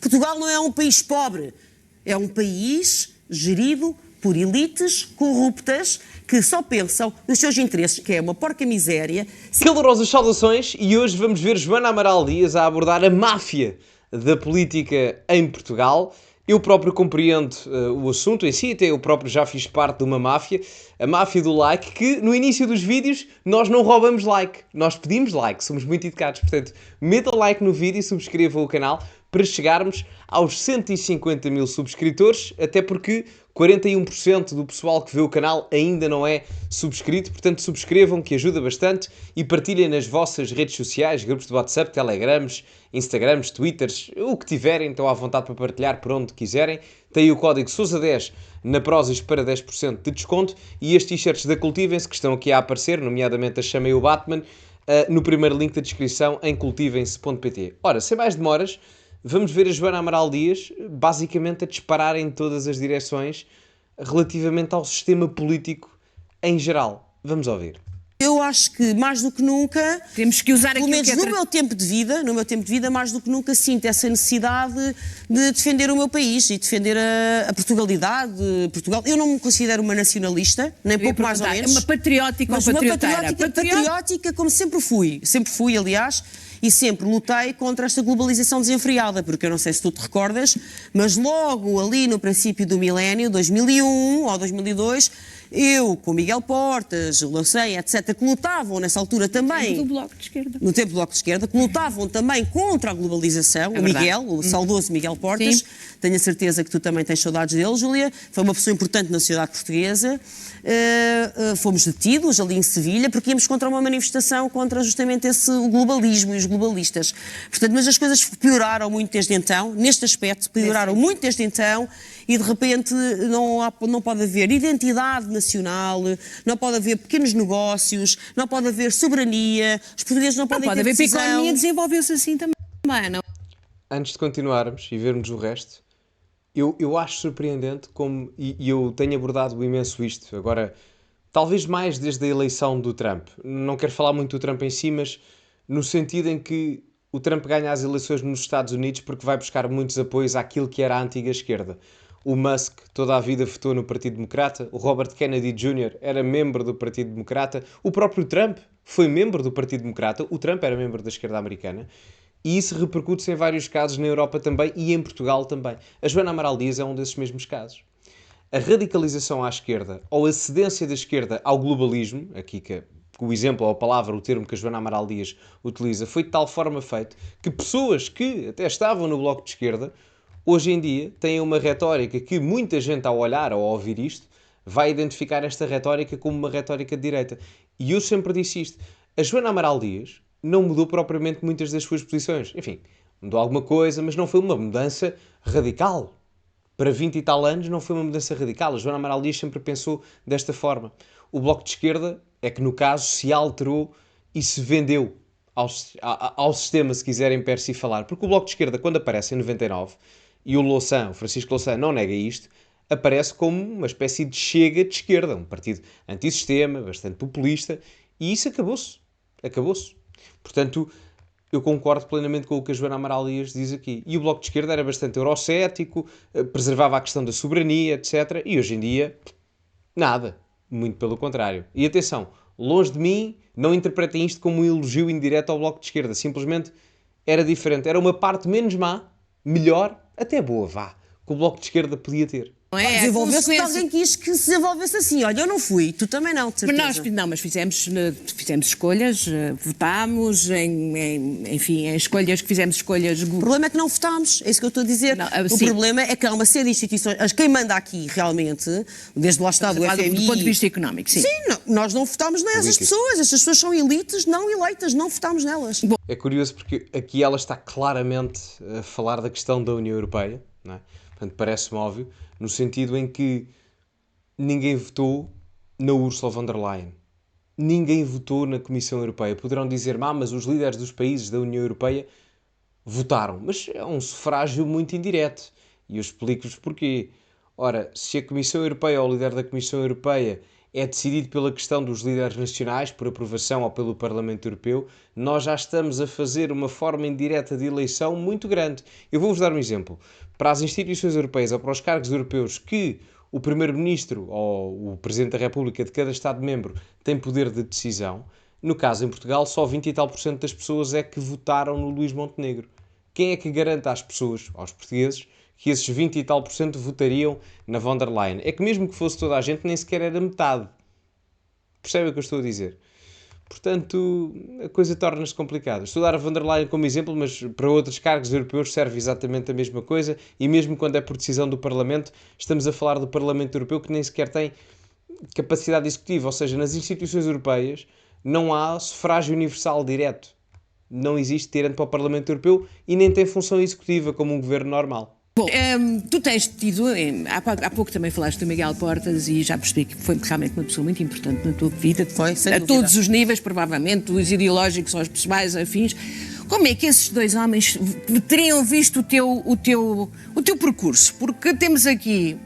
Portugal não é um país pobre, é um país gerido por elites corruptas que só pensam nos seus interesses, que é uma porca miséria. Calorosas saudações, e hoje vamos ver Joana Amaral Dias a abordar a máfia da política em Portugal. Eu próprio compreendo o assunto em si, até eu próprio já fiz parte de uma máfia, a máfia do like, que no início dos vídeos nós não roubamos like, nós pedimos like, somos muito educados, portanto meta like no vídeo e subscreva o canal para chegarmos aos 150 mil subscritores, até porque 41% do pessoal que vê o canal ainda não é subscrito, portanto subscrevam, que ajuda bastante, e partilhem nas vossas redes sociais, grupos de WhatsApp, Telegrams, Instagrams, Twitters, o que tiverem, estão à vontade para partilhar por onde quiserem. Tem o código SOUSA10 na Prozis para 10% de desconto, e estes t-shirts da Cultivem-se que estão aqui a aparecer, nomeadamente a Chamei o Batman, no primeiro link da descrição em cultivem-se.pt. Ora, sem mais demoras, vamos ver a Joana Amaral Dias basicamente a disparar em todas as direções relativamente ao sistema político em geral. Vamos ouvir. Eu acho que mais do que nunca, temos que usar pelo menos no meu tempo de vida, mais do que nunca sinto essa necessidade de defender o meu país e defender a Portugalidade, Portugal. Eu não me considero uma nacionalista, nem pouco mais ou menos. Uma patriótica ou patrioteira? Patriótica, como sempre fui, aliás, e sempre lutei contra esta globalização desenfreada, porque eu não sei se tu te recordas, mas logo ali no princípio do milénio, 2001 ou 2002, eu, com Miguel Portas, o Laceia, etc., que lutavam nessa altura também... No tempo do Bloco de Esquerda. No tempo do Bloco de Esquerda, que lutavam também contra a globalização. O Miguel, o saudoso Miguel Portas, tenho a certeza que tu também tens saudades dele, Júlia, foi uma pessoa importante na sociedade portuguesa. Fomos detidos ali em Sevilha porque íamos contra uma manifestação contra justamente o globalismo e os globalistas. Portanto, mas as coisas pioraram muito desde então, neste aspecto, pioraram muito desde então, e de repente não pode haver identidade nacional, não pode haver pequenos negócios, não pode haver soberania, os portugueses não podem ter decisão. Pode haver, a economia desenvolveu-se assim também, não? Antes de continuarmos e vermos o resto, eu acho surpreendente como, e eu tenho abordado imenso isto, agora, talvez mais desde a eleição do Trump. Não quero falar muito do Trump em si, mas no sentido em que o Trump ganha as eleições nos Estados Unidos porque vai buscar muitos apoios àquilo que era a antiga esquerda. O Musk toda a vida votou no Partido Democrata, o Robert Kennedy Jr. era membro do Partido Democrata, o próprio Trump foi membro do Partido Democrata, o Trump era membro da esquerda americana, e isso repercute-se em vários casos na Europa também e em Portugal também. A Joana Amaral Dias é um desses mesmos casos. A radicalização à esquerda, ou a cedência da esquerda ao globalismo, aqui que o exemplo, ou a palavra, o termo que a Joana Amaral Dias utiliza, foi de tal forma feito que pessoas que até estavam no Bloco de Esquerda, hoje em dia têm uma retórica que muita gente, ao olhar ou ao ouvir isto, vai identificar esta retórica como uma retórica de direita. E eu sempre disse isto. A Joana Amaral Dias não mudou propriamente muitas das suas posições. Enfim, mudou alguma coisa, mas não foi uma mudança radical. Para 20 e tal anos não foi uma mudança radical. A Joana Amaral Dias sempre pensou desta forma. O Bloco de Esquerda é que, no caso, se alterou e se vendeu ao sistema, se quiserem per si falar. Porque o Bloco de Esquerda, quando aparece em 99, e o Francisco Louçã não nega isto, aparece como uma espécie de chega de esquerda, um partido antissistema, bastante populista, e isso acabou-se. Acabou-se. Portanto, eu concordo plenamente com o que a Joana Amaral Dias diz aqui. E o Bloco de Esquerda era bastante eurocético, preservava a questão da soberania, etc. E hoje em dia, nada. Muito pelo contrário. E atenção, longe de mim, não interpretem isto como um elogio indireto ao Bloco de Esquerda. Simplesmente era diferente. Era uma parte menos má, melhor, até boa, vá, que o Bloco de Esquerda podia ter. Não é? Desenvolveu-se porque alguém quis que se desenvolvesse assim. Olha, eu não fui, tu também não, de certeza. Mas fizemos escolhas, votámos, enfim, em escolhas que fizemos escolhas... O problema é que não votámos, é isso que eu estou a dizer. O problema é que há uma série de instituições, quem manda aqui realmente, desde lá está do FMI... Do ponto de vista económico, sim. Sim, nós não votámos nessas pessoas, estas pessoas são elites não eleitas, não votámos nelas. É curioso porque aqui ela está claramente a falar da questão da União Europeia, não é? Portanto, parece-me óbvio, no sentido em que ninguém votou na Ursula von der Leyen. Ninguém votou na Comissão Europeia. Poderão dizer, mas os líderes dos países da União Europeia votaram. Mas é um sufrágio muito indireto. E eu explico-vos porquê. Ora, se a Comissão Europeia ou o líder da Comissão Europeia é decidido pela questão dos líderes nacionais, por aprovação ou pelo Parlamento Europeu, nós já estamos a fazer uma forma indireta de eleição muito grande. Eu vou-vos dar um exemplo. Para as instituições europeias ou para os cargos europeus que o Primeiro-Ministro ou o Presidente da República de cada Estado-membro tem poder de decisão, no caso em Portugal, só 20 e tal por cento das pessoas é que votaram no Luís Montenegro. Quem é que garante às pessoas, aos portugueses, que esses 20 e tal por cento votariam na von der Leyen? É que mesmo que fosse toda a gente, nem sequer era metade. Percebem o que eu estou a dizer? Portanto, a coisa torna-se complicada. Estou a dar a von der Leyen como exemplo, mas para outros cargos europeus serve exatamente a mesma coisa, e mesmo quando é por decisão do Parlamento, estamos a falar do Parlamento Europeu que nem sequer tem capacidade executiva, ou seja, nas instituições europeias não há sufrágio universal direto. Não existe tirante para o Parlamento Europeu e nem tem função executiva como um governo normal. Bom, tu tens tido, há pouco também falaste do Miguel Portas e já percebi que foi realmente uma pessoa muito importante na tua vida. Foi, sem a dúvida. todos os níveis, provavelmente, dos ideológicos aos pessoais afins. Como é que esses dois homens teriam visto o teu percurso? Porque temos aqui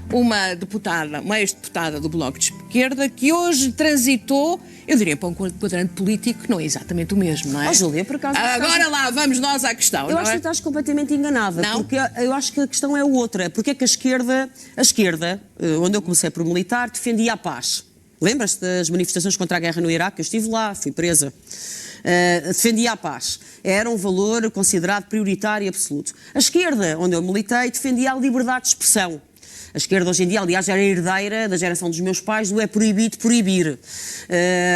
uma deputada, uma ex-deputada do Bloco de Esquerda, que hoje transitou, eu diria, para um quadrante político que não é exatamente o mesmo, não é? Júlia, por acaso... Agora lá, vamos nós à questão, Eu não acho é? que estás completamente enganada, Não? porque eu acho que a questão é outra. Porque é que a esquerda, onde eu comecei por militar, defendia a paz. Lembras-te das manifestações contra a guerra no Iraque? Eu estive lá, fui presa. Defendia a paz. Era um valor considerado prioritário e absoluto. A esquerda, onde eu militei, defendia a liberdade de expressão. A esquerda hoje em dia, aliás, era herdeira da geração dos meus pais do é proibido proibir.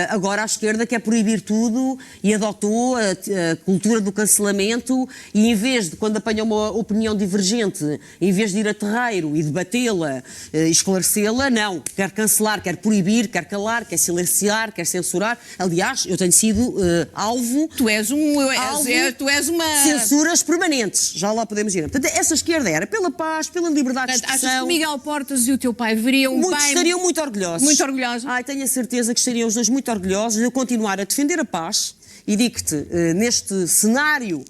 Agora a esquerda quer proibir tudo e adotou a cultura do cancelamento e em vez de, quando apanha uma opinião divergente, em vez de ir a terreiro e debatê-la, esclarecê-la, não. Quer cancelar, quer proibir, quer calar, quer silenciar, quer censurar. Aliás, eu tenho sido alvo... Tu és uma... Censuras permanentes. Já lá podemos ir. Portanto, essa esquerda era pela paz, pela liberdade de Achas que expressão... o Miguel Portas e o teu pai veriam Estariam muito orgulhosos. Muito orgulhosos. Ai, tenho a certeza que estariam os dois muito orgulhosos de eu continuar a defender a paz e digo-te, neste cenário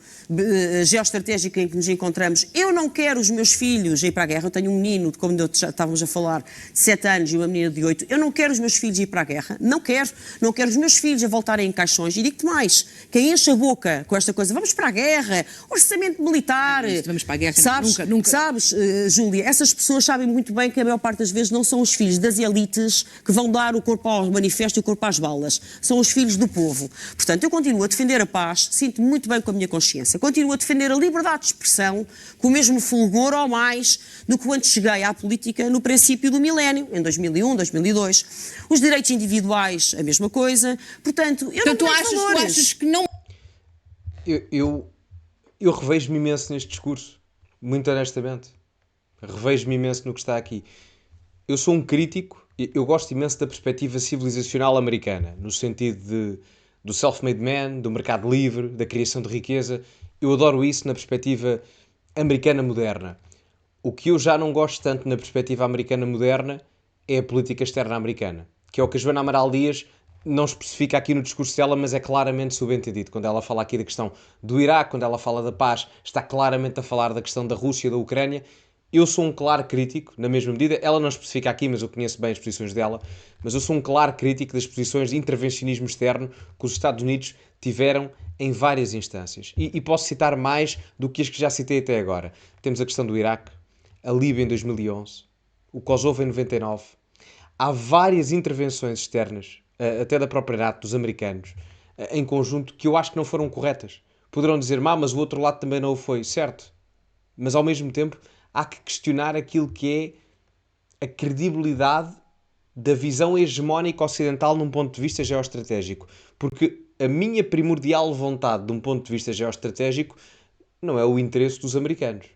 geoestratégico em que nos encontramos, eu não quero os meus filhos ir para a guerra. Eu tenho um menino, como já estávamos a falar, de 7 anos e uma menina de 8. Eu não quero os meus filhos ir para a guerra. Não quero. Não quero os meus filhos a voltarem em caixões. E digo-te mais, quem enche a boca com esta coisa, vamos para a guerra, orçamento militar... Vamos para a guerra, sabes, nunca. Sabes, Júlia, essas pessoas sabem muito bem que a maior parte das vezes não são os filhos das elites que vão dar o corpo ao manifesto e o corpo às balas. São os filhos do povo. Portanto, eu continuo a defender a paz, sinto-me muito bem com a minha consciência. Continuo a defender a liberdade de expressão com o mesmo fulgor ou mais do que quando cheguei à política no princípio do milénio, em 2001, 2002. Os direitos individuais, a mesma coisa. Portanto, eu não tenho valores. Tu achas que não... Eu revejo-me imenso neste discurso, muito honestamente. Revejo-me imenso no que está aqui. Eu sou um crítico, eu gosto imenso da perspectiva civilizacional americana, no sentido do self-made man, do mercado livre, da criação de riqueza. Eu adoro isso na perspectiva americana moderna. O que eu já não gosto tanto na perspectiva americana moderna é a política externa americana, que é o que a Joana Amaral Dias não especifica aqui no discurso dela, mas é claramente subentendido. Quando ela fala aqui da questão do Iraque, quando ela fala da paz, está claramente a falar da questão da Rússia e da Ucrânia. Eu sou um claro crítico, na mesma medida, ela não especifica aqui, mas eu conheço bem as posições dela, mas eu sou um claro crítico das posições de intervencionismo externo que os Estados Unidos tiveram em várias instâncias. E posso citar mais do que as que já citei até agora. Temos a questão do Iraque, a Líbia em 2011, o Kosovo em 99. Há várias intervenções externas, até da própria NATO, dos americanos, em conjunto, que eu acho que não foram corretas. Poderão dizer, mas o outro lado também não o foi, certo? Mas ao mesmo tempo há que questionar aquilo que é a credibilidade da visão hegemónica ocidental num ponto de vista geoestratégico. Porque a minha primordial vontade de um ponto de vista geoestratégico não é o interesse dos americanos.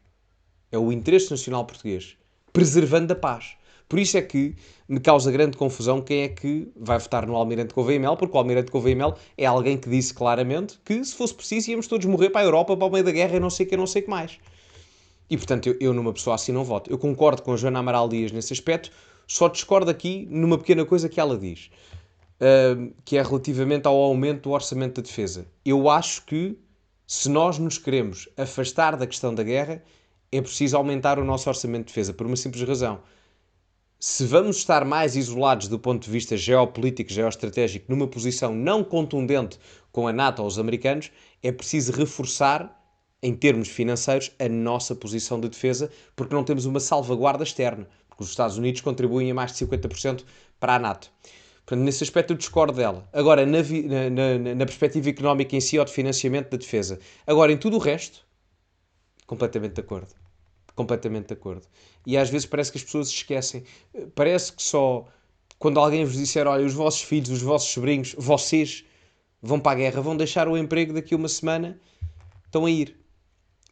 É o interesse nacional português, preservando a paz. Por isso é que me causa grande confusão quem é que vai votar no Almirante Gouveia e Mel, porque o Almirante Gouveia e Mel é alguém que disse claramente que, se fosse preciso, íamos todos morrer para a Europa, para o meio da guerra e não sei o que mais. E, portanto, eu numa pessoa assim não voto. Eu concordo com a Joana Amaral Dias nesse aspecto, só discordo aqui numa pequena coisa que ela diz, que é relativamente ao aumento do orçamento da defesa. Eu acho que, se nós nos queremos afastar da questão da guerra, é preciso aumentar o nosso orçamento de defesa, por uma simples razão. se vamos estar mais isolados do ponto de vista geopolítico, geoestratégico, numa posição não contundente com a NATO ou os americanos, é preciso reforçar, em termos financeiros, a nossa posição de defesa, porque não temos uma salvaguarda externa, porque os Estados Unidos contribuem a mais de 50% para a NATO. Portanto, nesse aspecto eu discordo dela. Agora, na perspectiva económica em si ou de financiamento da defesa. Agora, em tudo o resto, completamente de acordo. Completamente de acordo. E às vezes parece que as pessoas se esquecem. Parece que só quando alguém vos disser, olha, os vossos filhos, os vossos sobrinhos, vocês vão para a guerra, vão deixar o emprego daqui a uma semana, estão a ir.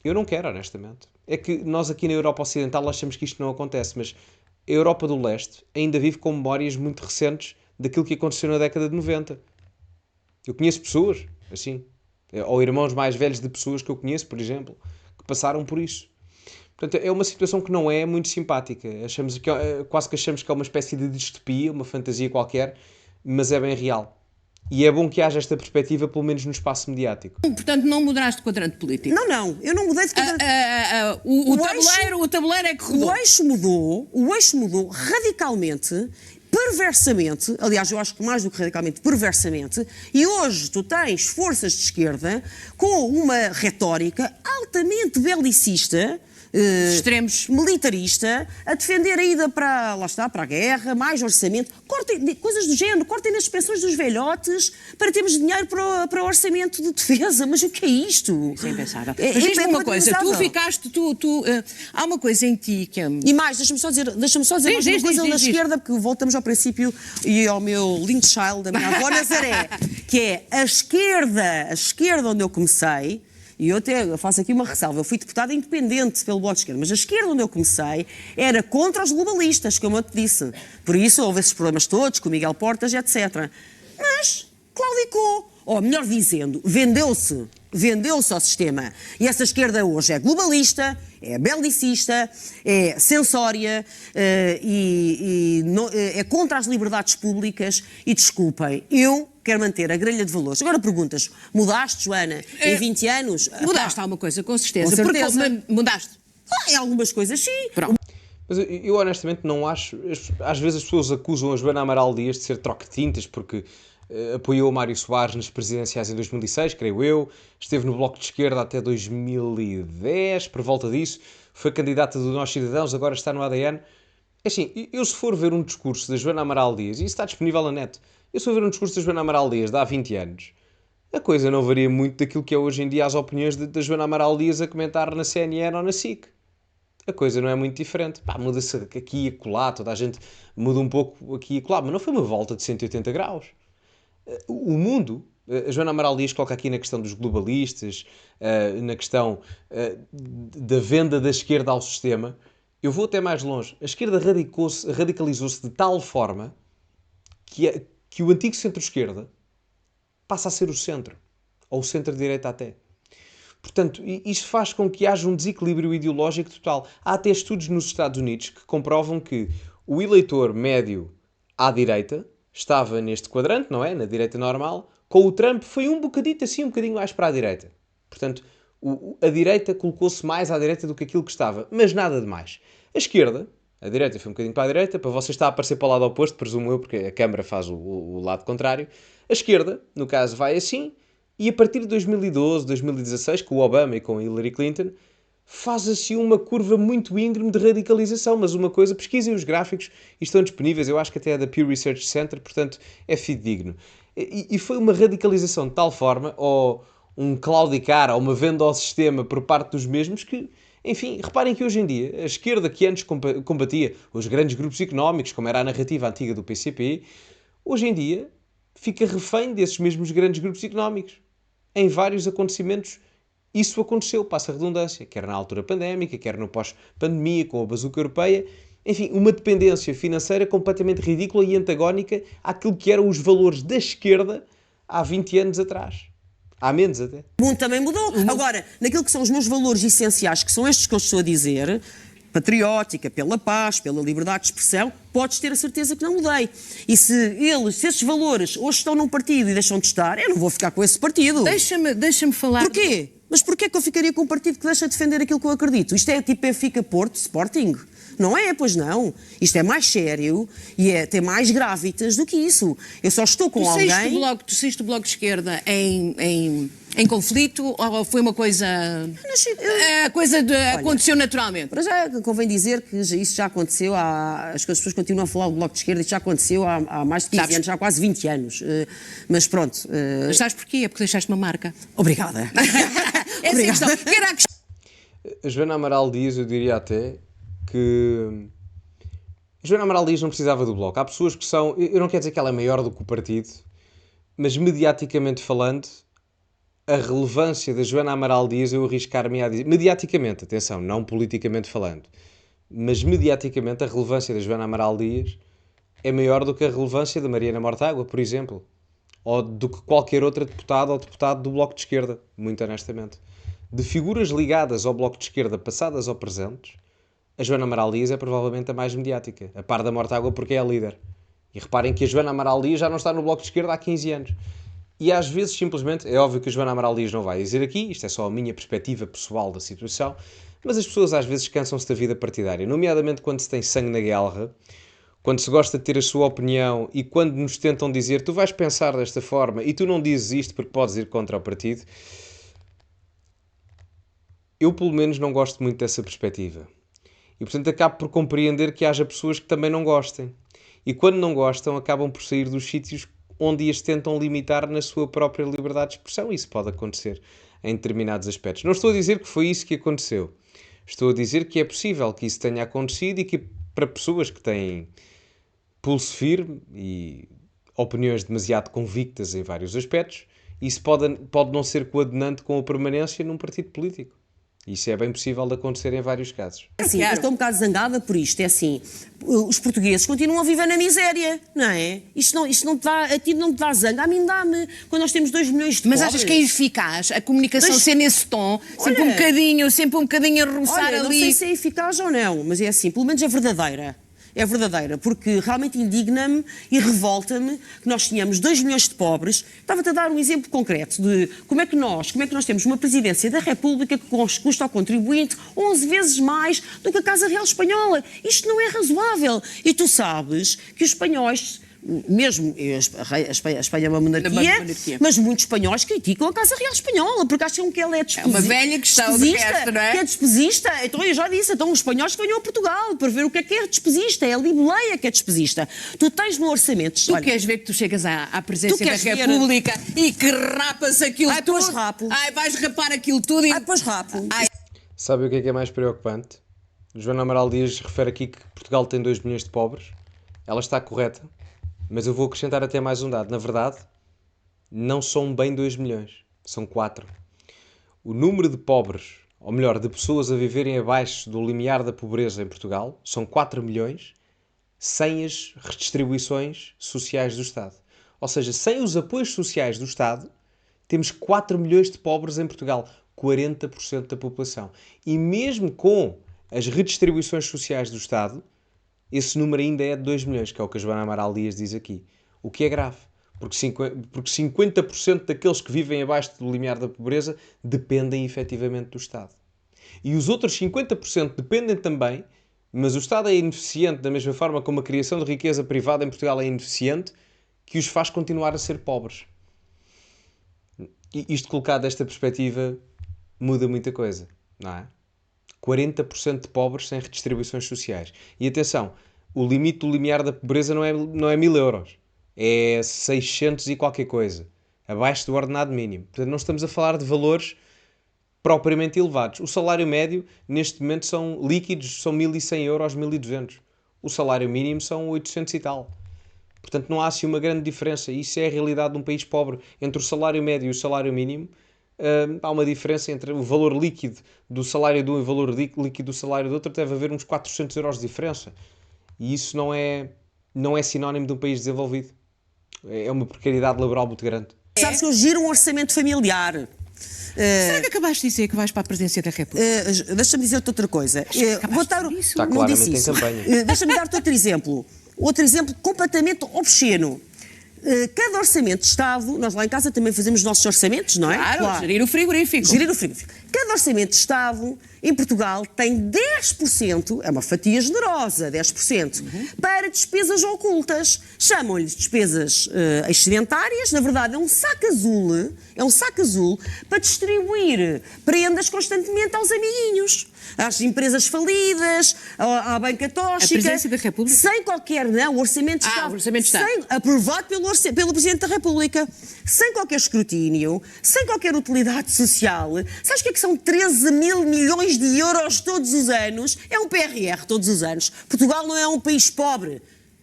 Eu não quero, honestamente. É que nós aqui na Europa Ocidental achamos que isto não acontece, mas a Europa do Leste ainda vive com memórias muito recentes daquilo que aconteceu na década de 90. Eu conheço pessoas, assim, ou irmãos mais velhos de pessoas que eu conheço, por exemplo, que passaram por isso. Portanto, é uma situação que não é muito simpática. Quase que achamos que é uma espécie de distopia, uma fantasia qualquer, mas é bem real. E é bom que haja esta perspectiva, pelo menos no espaço mediático. Portanto, não mudaste de quadrante político? Não, eu não mudei de quadrante. O tabuleiro é que rodou. O eixo mudou radicalmente, perversamente, aliás, eu acho que mais do que radicalmente, perversamente, e hoje tu tens forças de esquerda com uma retórica altamente belicista, extremos, militarista, a defender a ida para, lá está, para a guerra, mais orçamento, cortem, coisas do género, cortem nas pensões dos velhotes para termos dinheiro para o orçamento de defesa. Mas o que é isto? Isso é impensável. Mas diz-me uma coisa, tu ficaste, há uma coisa em ti que é... E mais, deixa-me só dizer mais uma coisa na esquerda, porque voltamos ao princípio e ao meu lindo child, da minha avó Nazaré, que é a esquerda onde eu comecei. E eu até faço aqui uma ressalva. Eu fui deputada independente pelo Bloco de Esquerda, mas a esquerda onde eu comecei era contra os globalistas, como eu te disse. Por isso houve esses problemas todos, com o Miguel Portas, etc. Mas claudicou. Ou melhor dizendo, vendeu-se ao sistema. E essa esquerda hoje é globalista, é belicista, é censória é contra as liberdades públicas. E desculpem, eu quero manter a grelha de valores. Agora perguntas, mudaste, Joana, em 20 anos? Mudaste alguma coisa, com certeza. Com certeza. Mudaste. Em algumas coisas, sim. Pronto. Mas eu honestamente não acho... Às vezes as pessoas acusam a Joana Amaral Dias de ser troca-tintas porque apoiou Mário Soares nas presidenciais em 2006, creio eu. Esteve no Bloco de Esquerda até 2010, por volta disso. Foi candidata do Nós Cidadãos, agora está no ADN. É assim, eu se for ver um discurso da Joana Amaral Dias, e isso está disponível na net, eu se for ver um discurso da Joana Amaral Dias de há 20 anos, a coisa não varia muito daquilo que é hoje em dia as opiniões da Joana Amaral Dias a comentar na CNN ou na SIC. A coisa não é muito diferente. Pá, muda-se aqui e acolá, toda a gente muda um pouco aqui e acolá, mas não foi uma volta de 180 graus. O mundo, a Joana Amaral Dias coloca aqui na questão dos globalistas, na questão da venda da esquerda ao sistema. Eu vou até mais longe. A esquerda radicalizou-se de tal forma que o antigo centro-esquerda passa a ser o centro, ou o centro-direita até. Portanto, isto faz com que haja um desequilíbrio ideológico total. Há até estudos nos Estados Unidos que comprovam que o eleitor médio à direita estava neste quadrante, não é? Na direita normal. Com o Trump foi um bocadinho assim, um bocadinho mais para a direita. Portanto, a direita colocou-se mais à direita do que aquilo que estava. Mas nada de mais. A esquerda, a direita foi um bocadinho para a direita, para você está a aparecer para o lado oposto, presumo eu, porque a câmara faz o lado contrário. A esquerda, no caso, vai assim, e a partir de 2012, 2016, com o Obama e com a Hillary Clinton, faz assim uma curva muito íngreme de radicalização, mas uma coisa, pesquisem os gráficos e estão disponíveis, eu acho que até é da Pew Research Center, portanto é fidedigno. E foi uma radicalização de tal forma, ou um claudicar, ou uma venda ao sistema por parte dos mesmos, que, enfim, reparem que hoje em dia, a esquerda que antes combatia os grandes grupos económicos, como era a narrativa antiga do PCP, hoje em dia fica refém desses mesmos grandes grupos económicos. Em vários acontecimentos, isso aconteceu, passa a redundância, quer na altura pandémica, quer no pós-pandemia, com a bazuca europeia. Enfim, uma dependência financeira completamente ridícula e antagónica àquilo que eram os valores da esquerda há 20 anos atrás. Há menos até. O mundo também mudou. Agora, naquilo que são os meus valores essenciais, que são estes que eu estou a dizer, patriótica, pela paz, pela liberdade de expressão, podes ter a certeza que não mudei. E se esses valores hoje estão num partido e deixam de estar, eu não vou ficar com esse partido. Deixa-me falar... Porquê? Mas porquê é que eu ficaria com um partido que deixa de defender aquilo que eu acredito? Isto é tipo Benfica, Porto, Sporting? Não é, pois não. Isto é mais sério e tem mais grávidas do que isso. Eu só estou com alguém... Tu saíste do Bloco de Esquerda em conflito ou foi uma coisa... aconteceu naturalmente? Para já convém dizer que isso já aconteceu as pessoas continuam a falar do Bloco de Esquerda, isto já aconteceu há mais de 15 anos, já há quase 20 anos. Mas pronto... Mas sabes porquê? É porque deixaste uma marca. Obrigada. Essa é a questão. Que era a questão. A Joana Amaral Dias, eu diria até que a Joana Amaral Dias não precisava do Bloco. Há pessoas que são... Eu não quero dizer que ela é maior do que o partido, mas mediaticamente falando, a relevância da Joana Amaral Dias, eu arriscar-me a dizer... Mediaticamente, atenção, não politicamente falando, mas mediaticamente a relevância da Joana Amaral Dias é maior do que a relevância da Mariana Mortágua, por exemplo, ou do que qualquer outra deputada ou deputado do Bloco de Esquerda, muito honestamente. De figuras ligadas ao Bloco de Esquerda, passadas ou presentes, a Joana Amaral Dias é provavelmente a mais mediática, a par da Mortágua, porque é a líder. E reparem que a Joana Amaral Dias já não está no Bloco de Esquerda há 15 anos. E às vezes, simplesmente, é óbvio que a Joana Amaral Dias não vai dizer aqui, isto é só a minha perspectiva pessoal da situação, mas as pessoas às vezes cansam-se da vida partidária, nomeadamente quando se tem sangue na guerra, quando se gosta de ter a sua opinião e quando nos tentam dizer tu vais pensar desta forma e tu não dizes isto porque podes ir contra o partido. Eu, pelo menos, não gosto muito dessa perspectiva. E, portanto, acabo por compreender que haja pessoas que também não gostem. E, quando não gostam, acabam por sair dos sítios onde as tentam limitar na sua própria liberdade de expressão. Isso pode acontecer em determinados aspectos. Não estou a dizer que foi isso que aconteceu. Estou a dizer que é possível que isso tenha acontecido e que, para pessoas que têm pulso firme e opiniões demasiado convictas em vários aspectos, isso pode não ser coadunante com a permanência num partido político. Isso é bem possível de acontecer em vários casos. Assim, eu estou um bocado zangada por isto. É assim, os portugueses continuam a viver na miséria, não é? Isto não te dá, a ti não te dá zanga, a mim dá-me. Quando nós temos 2 milhões de Mas pobres. achas que é eficaz a comunicação ser nesse tom? Sempre um bocadinho a roçar ali. Não sei se é eficaz ou não, mas é assim, pelo menos é verdadeira. É verdadeira, porque realmente indigna-me e revolta-me que nós tenhamos 2 milhões de pobres. Estava-te a dar um exemplo concreto de como é que nós temos uma presidência da República que custa ao contribuinte 11 vezes mais do que a Casa Real Espanhola. Isto não é razoável. E tu sabes que os espanhóis... Mesmo a Espanha é uma monarquia, mas muitos espanhóis criticam a Casa Real Espanhola porque acham que ela é despesista. É uma velha questão do resto, não é? Que é despesista. Então eu já disse, os espanhóis que venham a Portugal para ver o que é despesista. É a Libeleia que é despesista. Tu tens no orçamento... Tu queres ver que tu chegas à presidência da República e que rapas aquilo tudo? Pois rapo. Vais rapar aquilo tudo e... Pois rapo. Sabe o que é mais preocupante? Joana Amaral Dias refere aqui que Portugal tem 2 milhões de pobres. Ela está correta. Mas eu vou acrescentar até mais um dado. Na verdade, não são bem 2 milhões. São 4. O número de pobres, ou melhor, de pessoas a viverem abaixo do limiar da pobreza em Portugal, são 4 milhões sem as redistribuições sociais do Estado. Ou seja, sem os apoios sociais do Estado, temos 4 milhões de pobres em Portugal. 40% da população. E mesmo com as redistribuições sociais do Estado, esse número ainda é de 2 milhões, que é o que a Joana Amaral Dias diz aqui. O que é grave, porque 50% daqueles que vivem abaixo do limiar da pobreza dependem efetivamente do Estado. E os outros 50% dependem também, mas o Estado é ineficiente da mesma forma como a criação de riqueza privada em Portugal é ineficiente, que os faz continuar a ser pobres. E isto colocado desta perspectiva muda muita coisa, não é? 40% de pobres sem redistribuições sociais. E atenção, o limite do limiar da pobreza não é 1.000 euros. É 600 e qualquer coisa. Abaixo do ordenado mínimo. Portanto, não estamos a falar de valores propriamente elevados. O salário médio, neste momento, são líquidos, são 1.100 euros, 1.200. O salário mínimo são 800 e tal. Portanto, não há assim uma grande diferença. Isso é a realidade de um país pobre. Entre o salário médio e o salário mínimo, há uma diferença entre o valor líquido do salário de um e o valor líquido do salário do outro. Deve haver uns 400 euros de diferença. E isso não é sinónimo de um país desenvolvido. É uma precariedade laboral muito grande. Sabes que eu giro um orçamento familiar. Será que acabaste de dizer que vais para a presidência da República? Deixa-me dizer-te outra coisa. Vou dar, Está claramente em campanha. Deixa-me dar-te outro exemplo. Outro exemplo completamente obsceno. Cada orçamento de Estado, nós lá em casa também fazemos os nossos orçamentos, não é? Claro, gerir o frigorífico. Gerir o frigorífico. Cada orçamento de Estado em Portugal tem 10%, é uma fatia generosa, 10%, para despesas ocultas. Chamam-lhes despesas excedentárias, na verdade é um saco azul para distribuir prendas constantemente aos amiguinhos, às empresas falidas, à banca tóxica. A Presidência da República? Sem qualquer, o Orçamento de Estado. O Orçamento de Estado. Aprovado pelo Presidente da República, sem qualquer escrutínio, sem qualquer utilidade social. Sabes o que são 13 mil milhões de euros todos os anos? É um PRR todos os anos. Portugal não é um país pobre,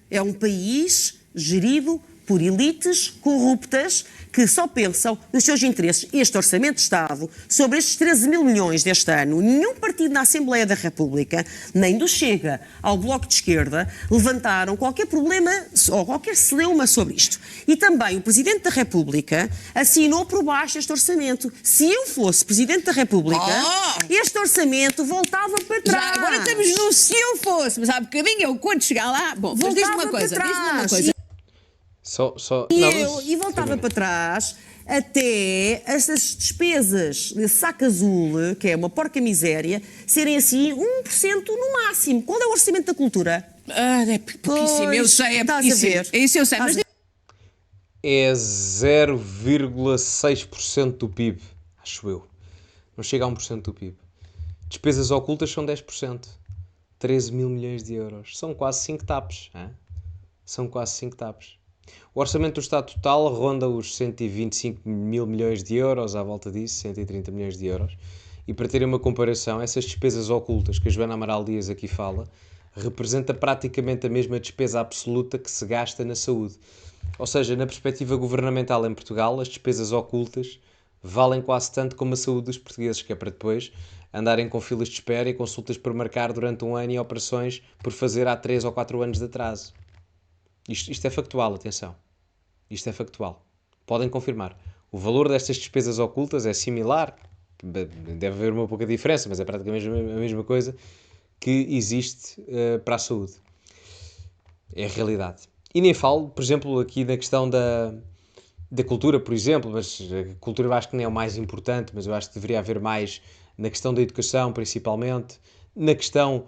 é um país gerido por elites corruptas que só pensam nos seus interesses. Este Orçamento de Estado, sobre estes 13 mil milhões deste ano, nenhum partido na Assembleia da República, nem do Chega ao Bloco de Esquerda, levantaram qualquer problema ou qualquer celeuma sobre isto. E também o Presidente da República assinou por baixo este orçamento. Se eu fosse Presidente da República, este orçamento voltava para trás. Já agora estamos no se eu fosse, mas há bocadinho eu quando chegar lá... Bom, mas diz-me uma coisa, E voltava para trás até essas despesas de saco azul, que é uma porca miséria, serem assim 1% no máximo. Qual é o orçamento da cultura? É pouquíssimo, eu sei, é pouquíssimo. É isso eu sei, mas... É 0,6% do PIB, acho eu. Não chega a 1% do PIB. Despesas ocultas são 10%. 13 mil milhões de euros. São quase 5 TAPs. Hein? São quase 5 TAPs. O orçamento do Estado total ronda os 125 mil milhões de euros, à volta disso, 130 milhões de euros. E para terem uma comparação, essas despesas ocultas que a Joana Amaral Dias aqui fala, representa praticamente a mesma despesa absoluta que se gasta na saúde. Ou seja, na perspectiva governamental em Portugal, as despesas ocultas valem quase tanto como a saúde dos portugueses, que é para depois andarem com filas de espera e consultas por marcar durante um ano e operações por fazer há 3 ou 4 anos de atraso. Isto é factual, atenção. Isto é factual. Podem confirmar. O valor destas despesas ocultas é similar, deve haver uma pouca diferença, mas é praticamente a mesma coisa que existe para a saúde. É a realidade. E nem falo, por exemplo, aqui na questão da cultura, por exemplo, mas a cultura eu acho que não é o mais importante, mas eu acho que deveria haver mais na questão da educação, principalmente, na questão,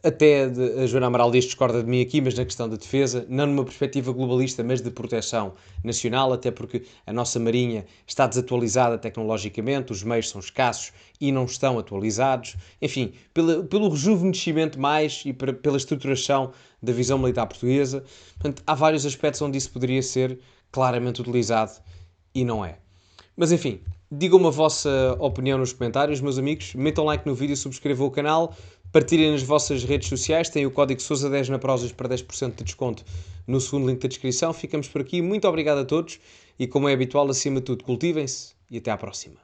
até a Joana Amaral Dias discorda de mim aqui, mas na questão da defesa, não numa perspectiva globalista, mas de proteção nacional, até porque a nossa Marinha está desatualizada tecnologicamente, os meios são escassos e não estão atualizados, enfim, pelo rejuvenescimento mais e pela estruturação da visão militar portuguesa. Portanto, há vários aspectos onde isso poderia ser claramente utilizado e não é. Mas enfim, digam-me a vossa opinião nos comentários, meus amigos, metam like no vídeo, subscrevam o canal, partilhem nas vossas redes sociais, tem o código Sousa10 na Prozis para 10% de desconto no segundo link da descrição. Ficamos por aqui, muito obrigado a todos e, como é habitual, acima de tudo, cultivem-se e até à próxima.